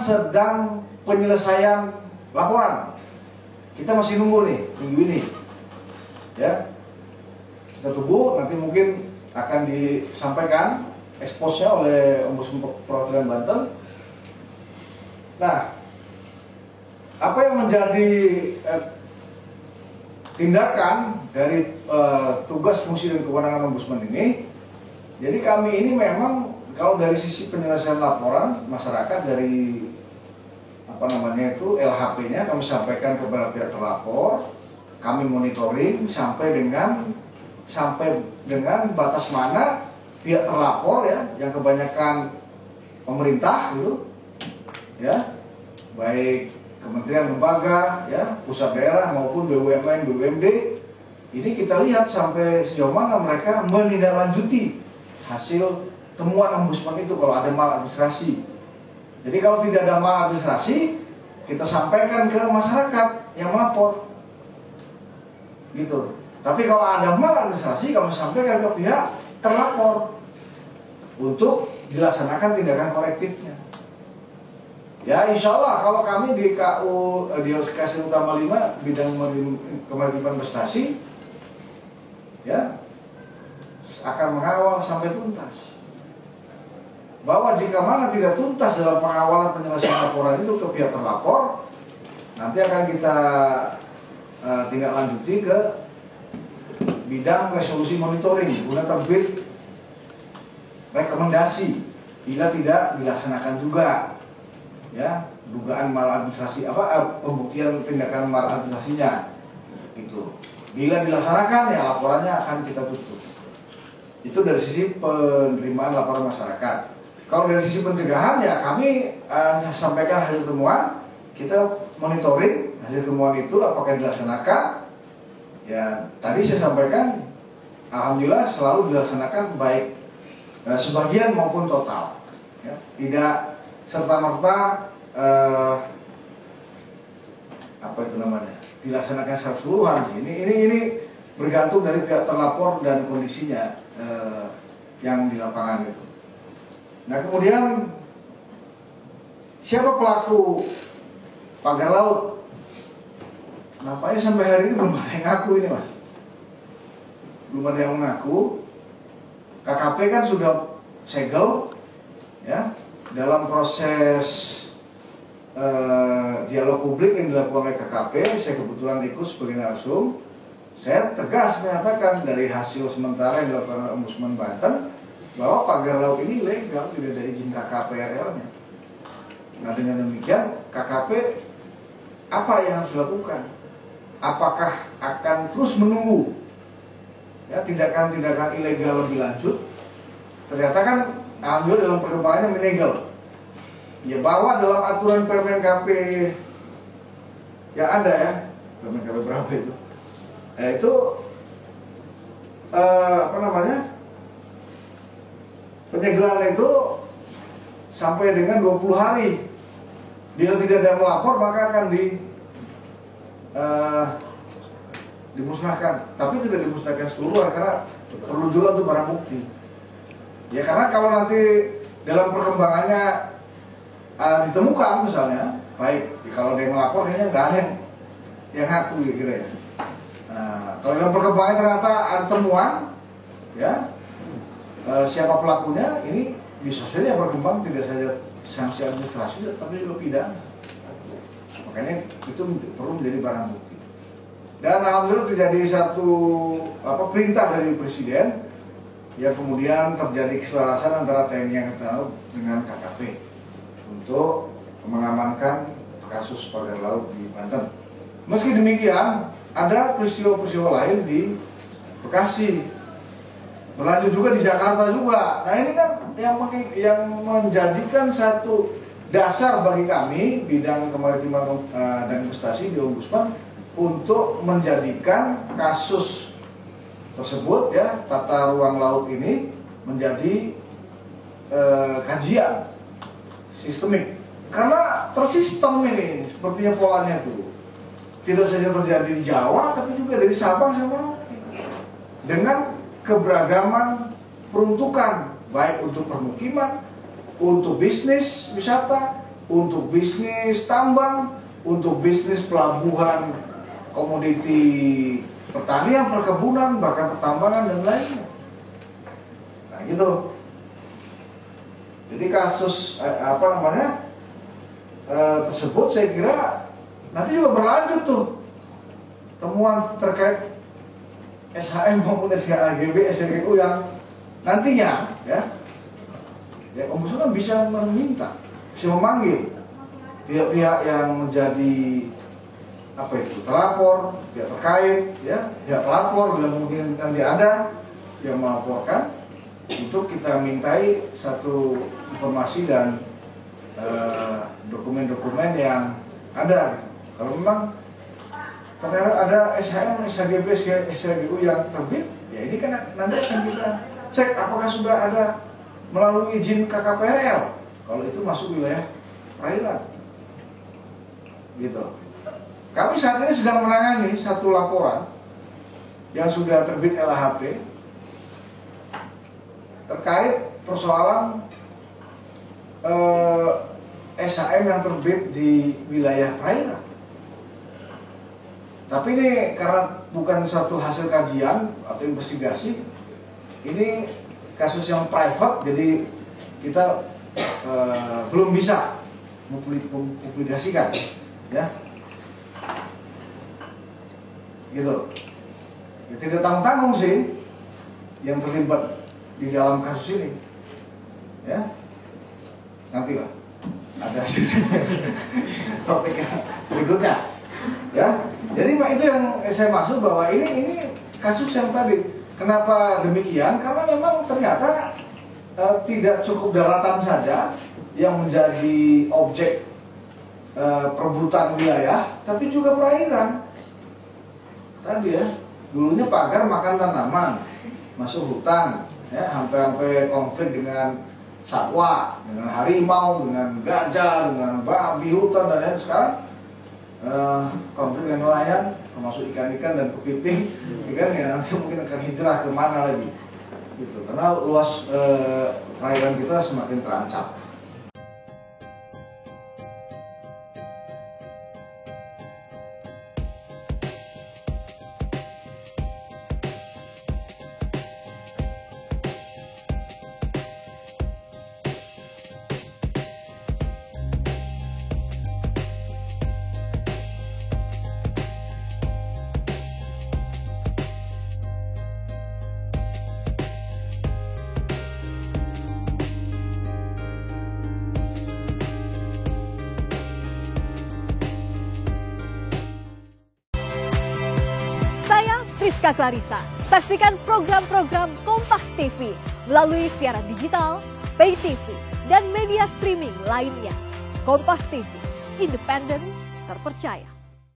sedang penyelesaian laporan. Kita masih nunggu nih minggu ini, ya. Kita tunggu, nanti mungkin akan disampaikan expose-nya oleh Ombudsman Perwakilan Banten. Nah, apa yang menjadi tindakan dari tugas, fungsi, dan kewenangan Ombudsman ini? Jadi kami ini memang kalau dari sisi penyelesaian laporan masyarakat dari LHP-nya kami sampaikan kepada pihak terlapor, kami monitoring sampai dengan batas mana pihak terlapor, ya, yang kebanyakan pemerintah gitu, ya, baik kementerian lembaga, ya, pusat daerah maupun BUMN, BUMD, ini kita lihat sampai sejauh mana mereka menindaklanjuti hasil temuan Ombudsman itu kalau ada maladministrasi. Jadi kalau tidak ada maladministrasi, kita sampaikan ke masyarakat yang melapor, gitu. Tapi kalau ada maladministrasi, kami sampaikan ke pihak terlapor untuk dilaksanakan tindakan korektifnya. Ya, insya Allah kalau kami di KU di Kasih Utama 5 bidang kemaritiman investasi, ya, akan mengawal sampai tuntas. Bahwa jika mana tidak tuntas dalam pengawalan penyelesaian laporan itu ke pihak terlapor, nanti akan kita tindak lanjuti ke bidang resolusi monitoring guna terbit rekomendasi bila tidak dilaksanakan juga, ya, dugaan maladministrasi pembuktian tindakan maladministrasinya itu. Bila dilaksanakan, ya, laporannya akan kita tutup. Itu dari sisi penerimaan laporan masyarakat. Kalau dari sisi pencegahan, ya, kami sampaikan hasil temuan, kita monitoring hasil temuan itu apakah dilaksanakan. Ya, tadi saya sampaikan, alhamdulillah selalu dilaksanakan baik sebagian maupun total, ya. Tidak serta-merta dilaksanakan secara keseluruhan. Ini bergantung dari pihak terlapor dan kondisinya yang di lapangan itu. Nah, kemudian siapa pelaku pagar laut? Nampaknya sampai hari ini belum ada yang ngaku ini, Mas. Belum ada yang mengaku. KKP kan sudah segel, ya, dalam proses dialog publik yang dilakukan oleh KKP. Saya kebetulan ikut sebagai narsum. Saya tegas menyatakan dari hasil sementara yang dilakukan oleh Ombudsman Banten bahwa pagar laut ini legal, tidak ada izin KKP-RL-nya. Nah, dengan demikian KKP apa yang harus dilakukan? Apakah akan terus menunggu, ya, tindakan-tindakan ilegal lebih lanjut? Ternyata kan alhamdulillah dalam perkembangannya menyegel. Ya, bahwa dalam aturan Permen KP yang ada, ya, Permen KP berapa itu? Itu penyegelan itu sampai dengan 20 hari. Bila tidak ada melapor, maka akan dimusnahkan. Tapi tidak dimusnahkan seluruh karena perlu juga untuk barang bukti. Ya, karena kalau nanti dalam perkembangannya ditemukan misalnya, baik, kalau dia melapor kayaknya nggak ada yang ngaku, kira ya. Nah, kalau dalam perkembangan ternyata ada temuan, ya, siapa pelakunya, ini bisa saja berkembang tidak saja sanksi administrasi tapi juga pidana. Makanya itu perlu menjadi barang bukti. Dan alhamdulillah terjadi satu perintah dari Presiden, ya, kemudian terjadi keselarasan antara TNI Angkatan Laut dengan KKP untuk mengamankan kasus pagar laut di Banten. Meski demikian, ada peristiwa-peristiwa lain di Bekasi, berlanjut juga di Jakarta juga. Nah, ini kan yang menjadikan satu dasar bagi kami bidang kemaritiman dan investasi di Ombudsman untuk menjadikan kasus tersebut, ya, tata ruang laut ini menjadi kajian sistemik. Karena tersistem ini sepertinya polanya tuh. Tidak saja terjadi di Jawa, tapi juga dari Sabang sampai Merauke. Dengan keberagaman peruntukan, baik untuk permukiman, untuk bisnis, wisata, untuk bisnis tambang, untuk bisnis pelabuhan, komoditi pertanian, perkebunan, bahkan pertambangan dan lainnya. Nah gitu. Jadi kasus tersebut saya kira nanti juga berlanjut tuh temuan terkait SHM maupun SHAGB, SRGU yang nantinya ya Ombudsman bisa meminta, bisa memanggil pihak-pihak yang menjadi terlapor, pihak terkait, ya pihak pelapor bila mungkin nanti ada yang melaporkan, untuk kita mintai satu informasi dan dokumen-dokumen yang ada. Kalau memang ternyata ada SHM, SHGB, SRGU yang terbit, ya ini kan nanti akan kita cek apakah sudah ada melalui izin KKPRL. Kalau itu masuk wilayah perairan, gitu. Kami saat ini sedang menangani satu laporan yang sudah terbit LHP terkait persoalan SHM yang terbit di wilayah perairan. Tapi ini karena bukan satu hasil kajian atau investigasi, ini kasus yang private, jadi kita belum bisa mempublikasikan, ya, gitu. Ya, tidak tanggung-tanggung sih yang terlibat di dalam kasus ini, ya. Nantilah ada topik berikutnya. Ya, jadi itu yang saya maksud bahwa ini kasus yang tadi. Kenapa demikian? Karena memang ternyata tidak cukup daratan saja yang menjadi objek perebutan wilayah, tapi juga perairan. Tadi ya, dulunya pagar makan tanaman, masuk hutan, ya, sampai konflik dengan satwa, dengan harimau, dengan gajah, dengan babi hutan dan lain. Sekarang konflik dengan nelayan, termasuk ikan-ikan dan kepiting, ikan ya nanti mungkin akan hijrah ke mana lagi, gitu. Karena luas perairan kita semakin terancam. Rizka Clarissa. Saksikan program-program Kompas TV melalui siaran digital, pay TV, dan media streaming lainnya. Kompas TV, independen, terpercaya.